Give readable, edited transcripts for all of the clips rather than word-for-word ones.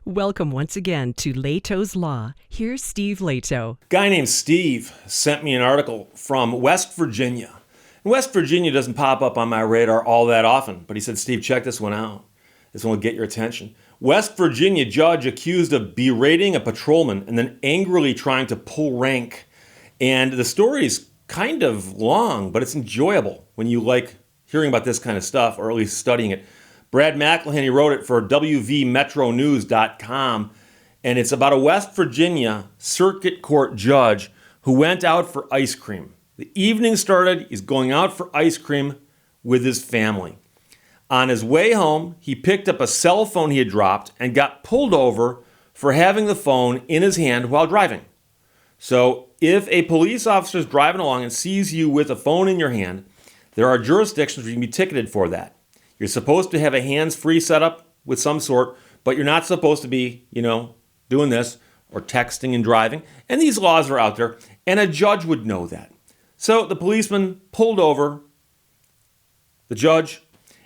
Welcome once again to Lehto's Law. Here's Steve Lehto. Guy named Steve sent me an article from West Virginia. And West Virginia doesn't pop up on my radar all that often, but he said, Steve, check this one out. This one will get your attention. West Virginia judge accused of berating a patrolman and then angrily trying to pull rank. And the story is kind of long, but it's enjoyable when you like hearing about this kind of stuff, or at least studying it. Brad McElhenney wrote it for WVMetroNews.com, and it's about a West Virginia circuit court judge who went out for ice cream. The evening started, he's going out for ice cream with his family. On his way home, he picked up a cell phone he had dropped and got pulled over for having the phone in his hand while driving. So if a police officer is driving along and sees you with a phone in your hand, there are jurisdictions where you can be ticketed for that. You're supposed to have a hands-free setup with some sort, but you're not supposed to be, doing this or texting and driving. And these laws are out there, and a judge would know that. So the policeman pulled over the judge,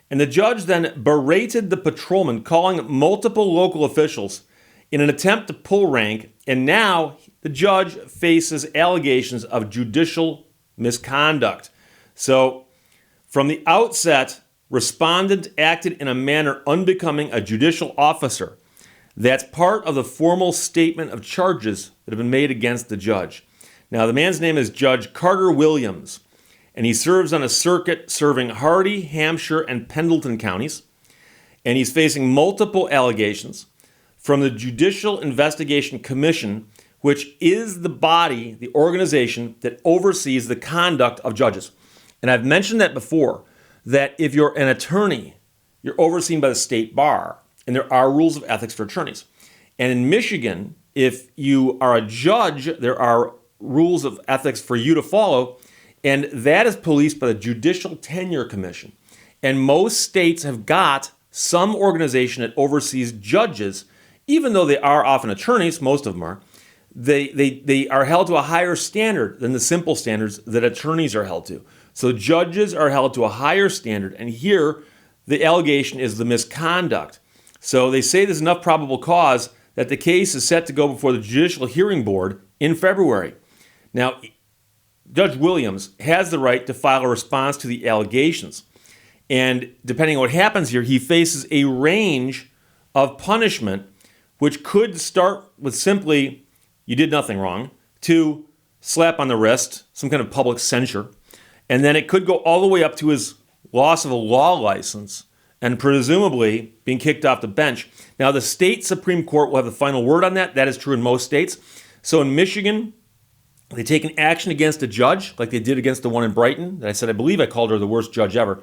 and the judge then berated the patrolman, calling multiple local officials in an attempt to pull rank, and now the judge faces allegations of judicial misconduct. So from the outset, respondent acted in a manner unbecoming a judicial officer. That's part of the formal statement of charges that have been made against the judge. Now, the man's name is Judge Carter Williams, and he serves on a circuit serving Hardy, Hampshire, and Pendleton counties. And he's facing multiple allegations from the Judicial Investigation Commission, which is the body, the organization that oversees the conduct of judges. And I've mentioned that before, that if you're an attorney, you're overseen by the state bar, and there are rules of ethics for attorneys. And in Michigan, if you are a judge, there are rules of ethics for you to follow, and that is policed by the Judicial Tenure Commission. And most states have got some organization that oversees judges, even though they are often attorneys, most of them are, they are held to a higher standard than the simple standards that attorneys are held to. So judges are held to a higher standard, and here the allegation is the misconduct. So they say there's enough probable cause that the case is set to go before the Judicial Hearing Board in February. Now, Judge Williams has the right to file a response to the allegations. And depending on what happens here, he faces a range of punishment, which could start with simply, you did nothing wrong, to slap on the wrist, some kind of public censure. And then it could go all the way up to his loss of a law license and presumably being kicked off the bench. Now, the state Supreme Court will have the final word on that. That is true in most states. So in Michigan, they take an action against a judge, like they did against the one in Brighton that I said, I believe I called her the worst judge ever,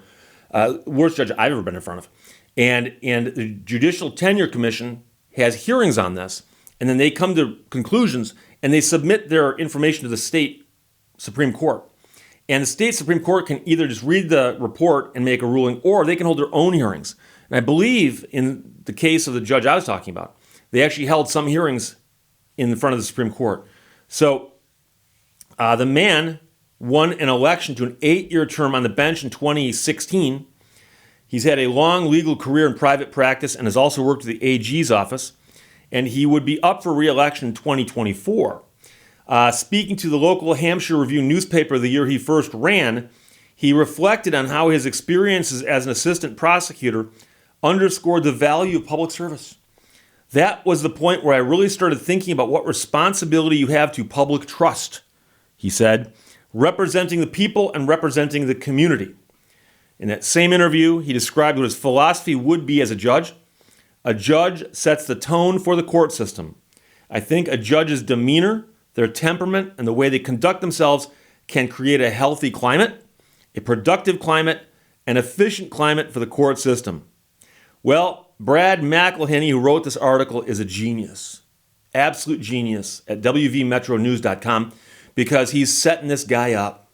worst judge I've ever been in front of. And the Judicial Tenure Commission has hearings on this, and then they come to conclusions, and they submit their information to the state Supreme Court. And the state Supreme Court can either just read the report and make a ruling, or they can hold their own hearings. And I believe in the case of the judge I was talking about, they actually held some hearings in front of the Supreme Court. So the man won an election to an 8-year term on the bench in 2016. He's had a long legal career in private practice and has also worked at the AG's office. And he would be up for re-election in 2024. Speaking to the local Hampshire Review newspaper the year he first ran, he reflected on how his experiences as an assistant prosecutor underscored the value of public service. That was the point where I really started thinking about what responsibility you have to public trust, he said, representing the people and representing the community. In that same interview, he described what his philosophy would be as a judge. A judge sets the tone for the court system. I think a judge's demeanor, their temperament, and the way they conduct themselves can create a healthy climate, a productive climate, an efficient climate for the court system. Well, Brad McElhenney, who wrote this article, is a genius, absolute genius at WVMetroNews.com, because he's setting this guy up.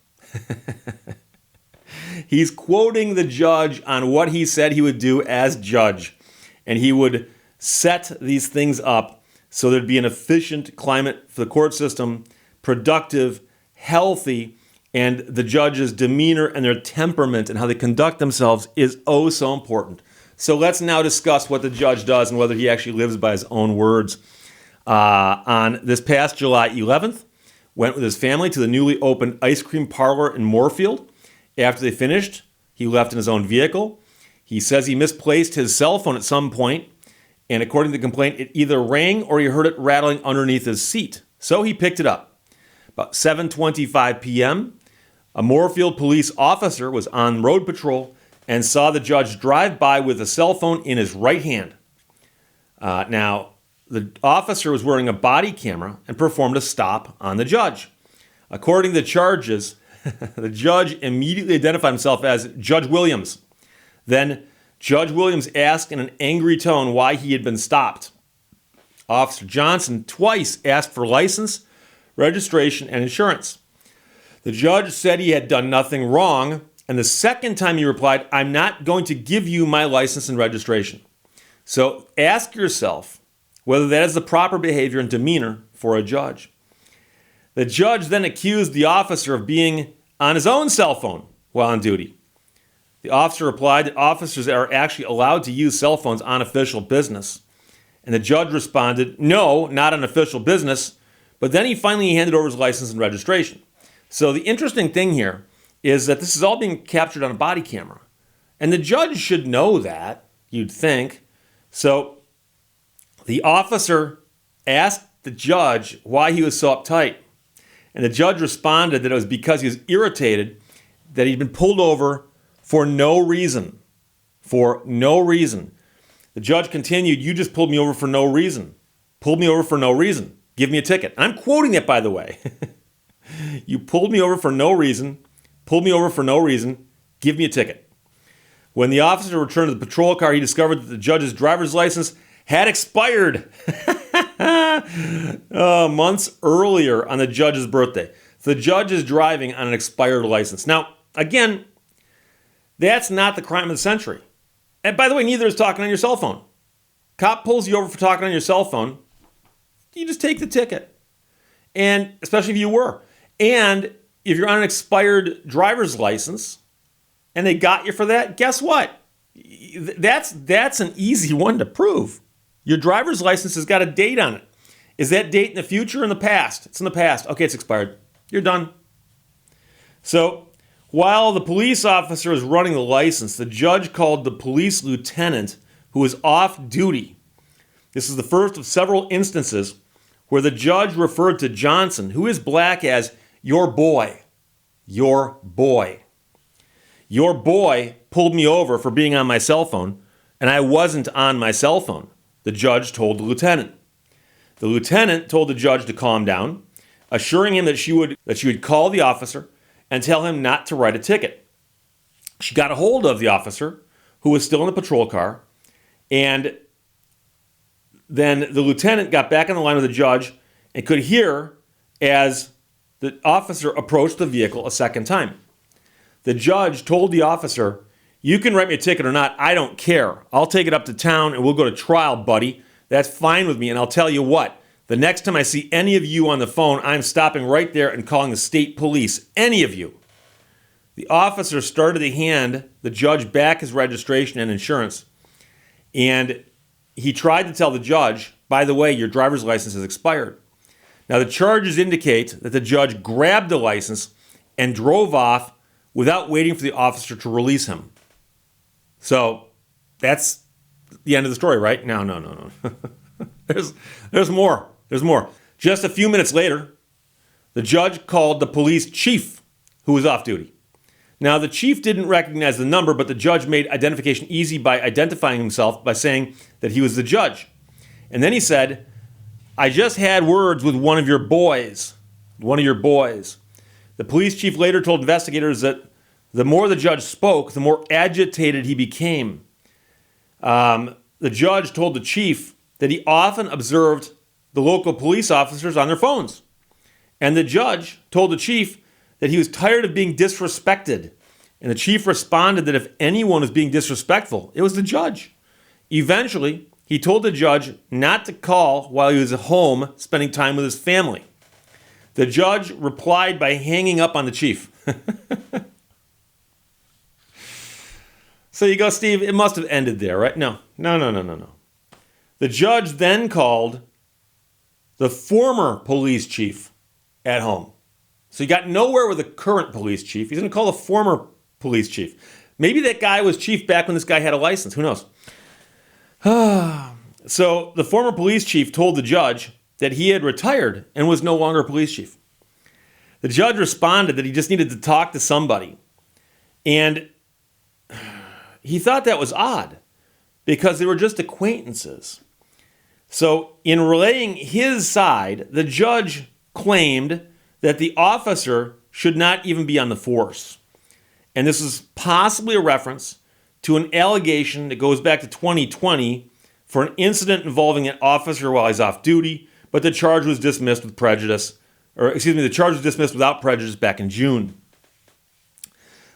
He's quoting the judge on what he said he would do as judge, and he would set these things up so there'd be an efficient climate for the court system, productive, healthy, and the judge's demeanor and their temperament and how they conduct themselves is oh so important. So let's now discuss what the judge does and whether he actually lives by his own words. On this past July 11th, went with his family to the newly opened ice cream parlor in Moorfield. After they finished, he left in his own vehicle. He says he misplaced his cell phone at some point, and according to the complaint, it either rang or he heard it rattling underneath his seat. So he picked it up. About 7:25 p.m., a Moorfield police officer was on road patrol and saw the judge drive by with a cell phone in his right hand. Now, the officer was wearing a body camera and performed a stop on the judge. According to the charges, the judge immediately identified himself as Judge Williams. Then Judge Williams asked in an angry tone why he had been stopped. Officer Johnson twice asked for license, registration, and insurance. The judge said he had done nothing wrong, and the second time he replied, "I'm not going to give you my license and registration." So ask yourself whether that is the proper behavior and demeanor for a judge. The judge then accused the officer of being on his own cell phone while on duty. The officer replied that officers are actually allowed to use cell phones on official business. And the judge responded, "No, not on official business." But then he finally handed over his license and registration. So the interesting thing here is that this is all being captured on a body camera. And the judge should know that, you'd think. So the officer asked the judge why he was so uptight. And the judge responded that it was because he was irritated that he'd been pulled over for no reason. For no reason. The judge continued, "You just pulled me over for no reason. Pulled me over for no reason. Give me a ticket." I'm quoting that, by the way. "You pulled me over for no reason. Pulled me over for no reason. Give me a ticket." When the officer returned to the patrol car, he discovered that the judge's driver's license had expired months earlier on the judge's birthday. So the judge is driving on an expired license. Now, again, that's not the crime of the century. And by the way, neither is talking on your cell phone. Cop pulls you over for talking on your cell phone, you just take the ticket. And especially if you were. And if you're on an expired driver's license and they got you for that, guess what? That's an easy one to prove. Your driver's license has got a date on it. Is that date in the future or in the past? It's in the past. Okay, it's expired. You're done. So while the police officer was running the license, the judge called the police lieutenant who was off duty. This is the first of several instances where the judge referred to Johnson, who is black, as your boy. Your boy. Your boy pulled me over for being on my cell phone, and I wasn't on my cell phone, the judge told the lieutenant. The lieutenant told the judge to calm down, assuring him that she would call the officer and tell him not to write a ticket. She got a hold of the officer, who was still in the patrol car, and then the lieutenant got back on the line with the judge and could hear as the officer approached the vehicle a second time. The judge told the officer, "You can write me a ticket or not, I don't care. I'll take it up to town and we'll go to trial, buddy. That's fine with me, and I'll tell you what, the next time I see any of you on the phone, I'm stopping right there and calling the state police. Any of you." The officer started to hand the judge back his registration and insurance. And he tried to tell the judge, "By the way, your driver's license has expired." Now, the charges indicate that the judge grabbed the license and drove off without waiting for the officer to release him. So that's the end of the story, right? No. There's more. There's more. Just a few minutes later, the judge called the police chief, who was off duty. Now, the chief didn't recognize the number, but the judge made identification easy by identifying himself by saying that he was the judge. And then he said, "I just had words with one of your boys." One of your boys. The police chief later told investigators that the more the judge spoke, the more agitated he became. The judge told the chief that he often observed the local police officers on their phones. And the judge told the chief that he was tired of being disrespected. And the chief responded that if anyone was being disrespectful, it was the judge. Eventually, he told the judge not to call while he was at home spending time with his family. The judge replied by hanging up on the chief. So you go, Steve, it must have ended there, right? No. The judge then called the former police chief at home. So he got nowhere with the current police chief. He's going to call the former police chief. Maybe that guy was chief back when this guy had a license. Who knows? So the former police chief told the judge that he had retired and was no longer a police chief. The judge responded that he just needed to talk to somebody. And he thought that was odd because they were just acquaintances. So in relaying his side, the judge claimed that the officer should not even be on the force. And this is possibly a reference to an allegation that goes back to 2020 for an incident involving an officer while he's off duty, but the charge was dismissed with prejudice, the charge was dismissed without prejudice back in June.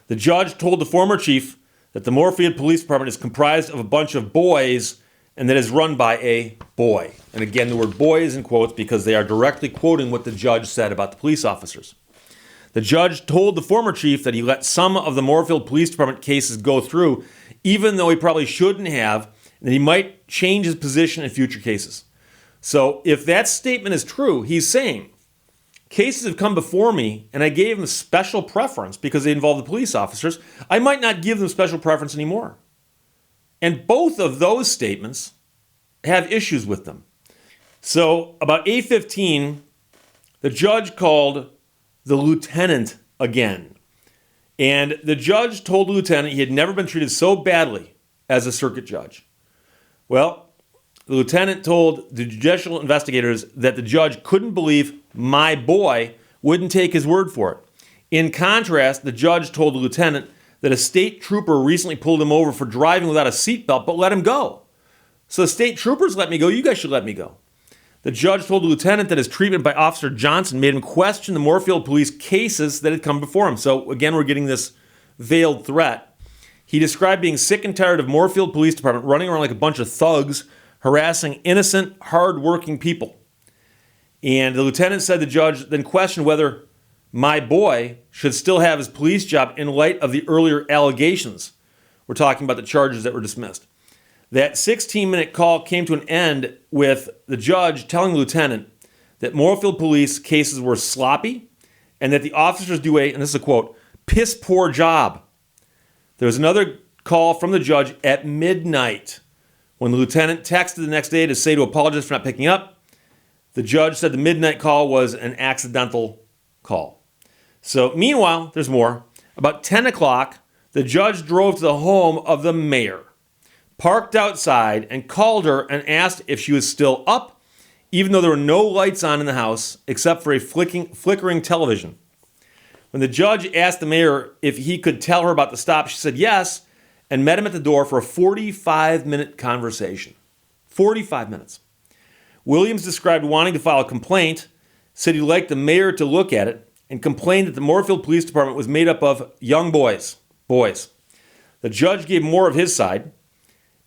The judge told the former chief that the Moorfield Police Department is comprised of a bunch of boys and that is run by a boy. And again, the word boy is in quotes because they are directly quoting what the judge said about the police officers. The judge told the former chief that he let some of the Moorfield Police Department cases go through, even though he probably shouldn't have, and that he might change his position in future cases. So if that statement is true, he's saying, cases have come before me and I gave them special preference because they involve the police officers. I might not give them special preference anymore. And both of those statements have issues with them. So about 8:15, the judge called the lieutenant again. And the judge told the lieutenant he had never been treated so badly as a circuit judge. Well, the lieutenant told the judicial investigators that the judge couldn't believe my boy wouldn't take his word for it. In contrast, the judge told the lieutenant that a state trooper recently pulled him over for driving without a seatbelt, but let him go. So the state troopers let me go, you guys should let me go. The judge told the lieutenant that his treatment by Officer Johnson made him question the Moorfield police cases that had come before him. So again, we're getting this veiled threat. He described being sick and tired of Moorfield Police Department running around like a bunch of thugs, harassing innocent, hard-working people. And the lieutenant said the judge then questioned whether my boy should still have his police job in light of the earlier allegations. We're talking about the charges that were dismissed. That 16-minute call came to an end with the judge telling the lieutenant that Moorfield police cases were sloppy and that the officers do and this is a quote, piss poor job. There was another call from the judge at midnight when the lieutenant texted the next day to say to apologize for not picking up. The judge said the midnight call was an accidental call. So meanwhile, there's more. About 10 o'clock, the judge drove to the home of the mayor, parked outside, and called her and asked if she was still up, even though there were no lights on in the house except for a flickering television. When the judge asked the mayor if he could tell her about the stop, she said yes, and met him at the door for a 45-minute conversation. 45 minutes. Williams described wanting to file a complaint, said he'd like the mayor to look at it, and complained that the Moorfield Police Department was made up of young boys. The judge gave more of his side,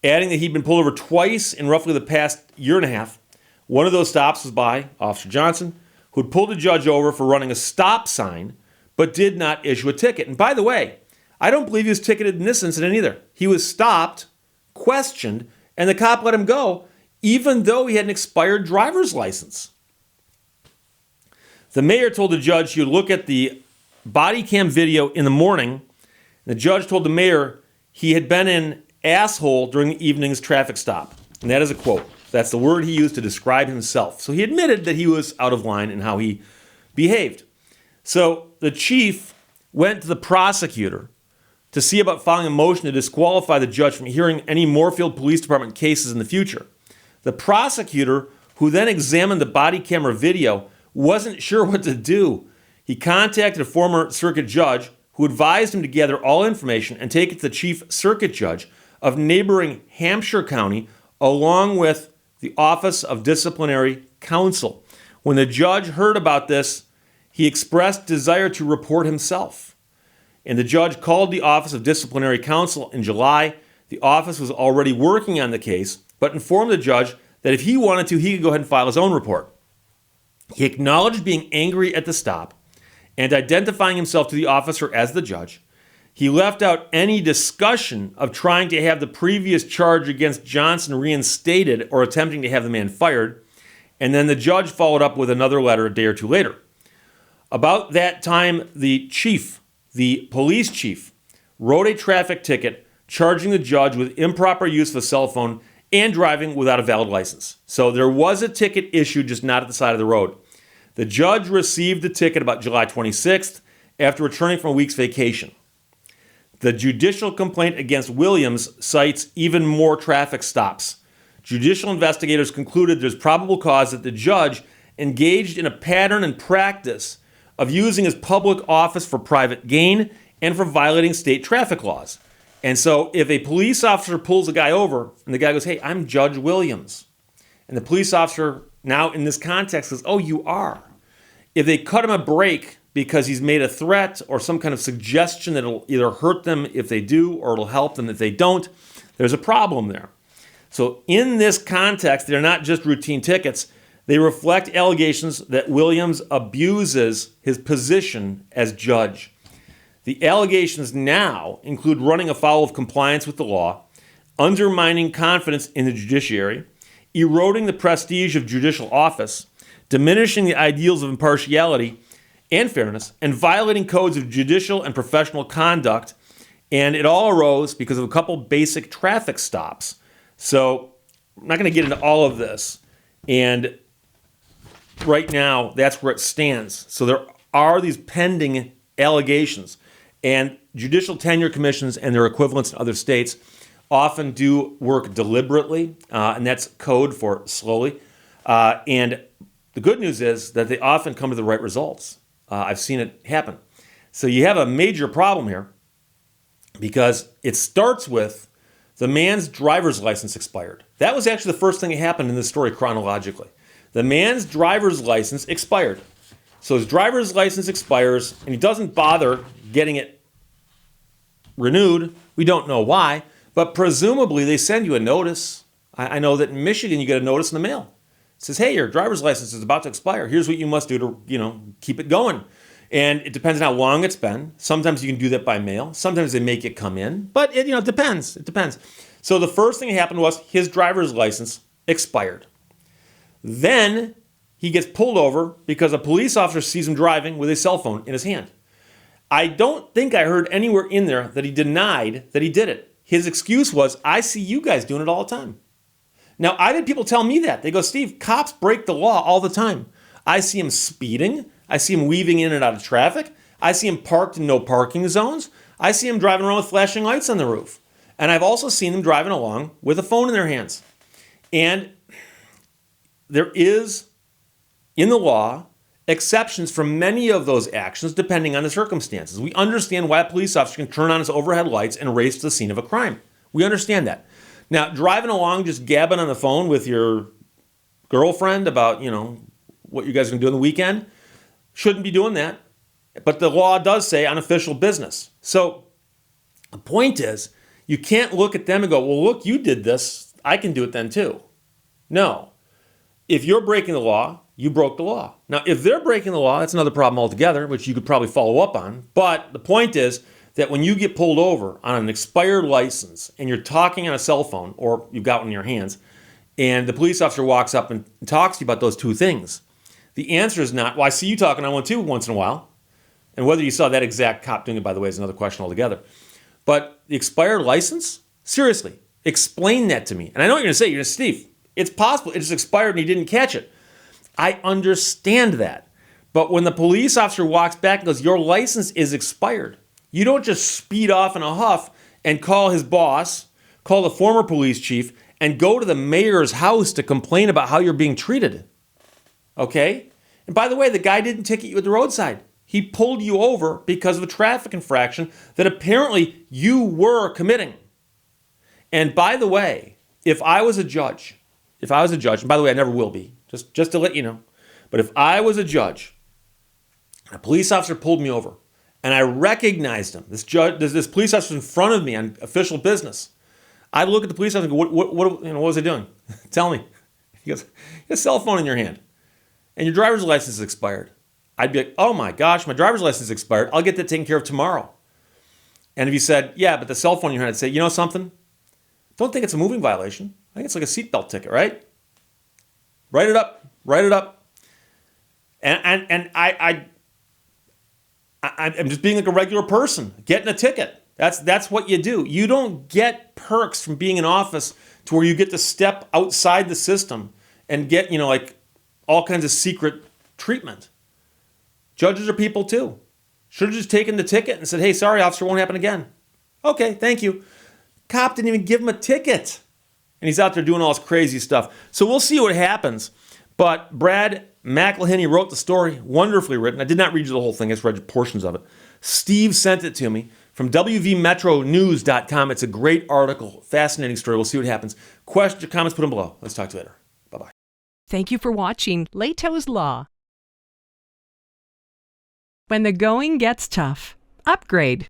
adding that he'd been pulled over twice in roughly the past year and a half. One of those stops was by Officer Johnson, who had pulled the judge over for running a stop sign, but did not issue a ticket. And by the way, I don't believe he was ticketed in this incident either. He was stopped, questioned, and the cop let him go, even though he had an expired driver's license. The mayor told the judge he would look at the body cam video in the morning. The judge told the mayor he had been an asshole during the evening's traffic stop. And that is a quote. That's the word he used to describe himself. So he admitted that he was out of line in how he behaved. So the chief went to the prosecutor to see about filing a motion to disqualify the judge from hearing any Moorfield Police Department cases in the future. The prosecutor, who then examined the body camera video, wasn't sure what to do. He contacted a former circuit judge who advised him to gather all information and take it to the chief circuit judge of neighboring Hampshire County, along with the Office of Disciplinary Counsel. When the judge heard about this, he expressed desire to report himself. And the judge called the Office of Disciplinary Counsel in July. The office was already working on the case, but informed the judge that if he wanted to, he could go ahead and file his own report. He acknowledged being angry at the stop and identifying himself to the officer as the judge. He left out any discussion of trying to have the previous charge against Johnson reinstated or attempting to have the man fired. And then the judge followed up with another letter a day or two later. About that time, the police chief, wrote a traffic ticket charging the judge with improper use of a cell phone and driving without a valid license. So there was a ticket issued, just not at the side of the road. The judge received the ticket about July 26th after returning from a week's vacation. The judicial complaint against Williams cites even more traffic stops. Judicial investigators concluded there's probable cause that the judge engaged in a pattern and practice of using his public office for private gain and for violating state traffic laws. And so if a police officer pulls a guy over and the guy goes, "Hey, I'm Judge Williams," and the police officer now in this context says, "Oh, you are." If they cut him a break because he's made a threat or some kind of suggestion that it'll either hurt them if they do or it'll help them if they don't, there's a problem there. So in this context, they're not just routine tickets. They reflect allegations that Williams abuses his position as judge. The allegations now include running afoul of compliance with the law, undermining confidence in the judiciary, eroding the prestige of judicial office, diminishing the ideals of impartiality and fairness, and violating codes of judicial and professional conduct. And it all arose because of a couple basic traffic stops. So I'm not going to get into all of this. And right now, that's where it stands. So there are these pending allegations. And judicial tenure commissions and their equivalents in other states often do work deliberately, and that's code for slowly. And the good news is that they often come to the right results. I've seen it happen. So you have a major problem here because it starts with the man's driver's license expired. That was actually the first thing that happened in this story chronologically. The man's driver's license expired. So his driver's license expires, and he doesn't bother getting it renewed. We don't know why, but presumably they send you a notice. I know that in Michigan you get a notice in the mail. It says, "Hey, your driver's license is about to expire. Here's what you must do to, keep it going." And it depends on how long it's been. Sometimes you can do that by mail. Sometimes they make it come in, but it depends. It depends. So the first thing that happened was his driver's license expired. Then he gets pulled over because a police officer sees him driving with a cell phone in his hand. I don't think I heard anywhere in there that he denied that he did it. His excuse was, "I see you guys doing it all the time." Now, I've had people tell me that. They go, "Steve, cops break the law all the time. I see him speeding. I see him weaving in and out of traffic. I see him parked in no parking zones. I see him driving around with flashing lights on the roof. And I've also seen them driving along with a phone in their hands." And there is, in the law, exceptions for many of those actions depending on the circumstances. We understand why a police officer can turn on his overhead lights and race to the scene of a crime. We understand that. Now, driving along just gabbing on the phone with your girlfriend about, what you guys are going to do on the weekend, shouldn't be doing that. But the law does say on official business. So the point is, you can't look at them and go, "Well, look, you did this. I can do it then too." No. If you're breaking the law, you broke the law. Now, if they're breaking the law, that's another problem altogether, which you could probably follow up on. But the point is that when you get pulled over on an expired license and you're talking on a cell phone, or you've got one in your hands, and the police officer walks up and talks to you about those two things, the answer is not, "Well, I see you talking on one too once in a while." And whether you saw that exact cop doing it, by the way, is another question altogether. But the expired license? Seriously, explain that to me. And I know what you're going to say. You're going to say, "Steve, it's possible it just expired and he didn't catch it." I understand that. But when the police officer walks back and goes, "Your license is expired," you don't just speed off in a huff and call his boss, call the former police chief, and go to the mayor's house to complain about how you're being treated. Okay? And by the way, the guy didn't ticket you at the roadside. He pulled you over because of a traffic infraction that apparently you were committing. And by the way, if I was a judge, and by the way, I never will be, just to let you know, but if I was a judge, a police officer pulled me over, and I recognized him, this police officer in front of me on official business, I'd look at the police officer and go, what was I doing? Tell me. He goes, "You have a cell phone in your hand, and your driver's license is expired." I'd be like, "Oh my gosh, my driver's license is expired. I'll get that taken care of tomorrow." And if you said, yeah, but the cell phone in your hand, I'd say, you know something? Don't think it's a moving violation. I think it's like a seatbelt ticket, right? Write it up. Write it up. And I'm just being like a regular person, getting a ticket. That's what you do. You don't get perks from being in office to where you get to step outside the system and get, like all kinds of secret treatment. Judges are people too. Should have just taken the ticket and said, hey, sorry, officer, won't happen again. Okay, thank you. Cop didn't even give him a ticket. And he's out there doing all this crazy stuff. So we'll see what happens. But Brad McElhinney wrote the story, wonderfully written. I did not read you the whole thing. I just read portions of it. Steve sent it to me from wvmetronews.com. It's a great article, fascinating story. We'll see what happens. Questions or comments, put them below. Let's talk to you later. Bye-bye. Thank you for watching Lehto's Law. When the going gets tough, upgrade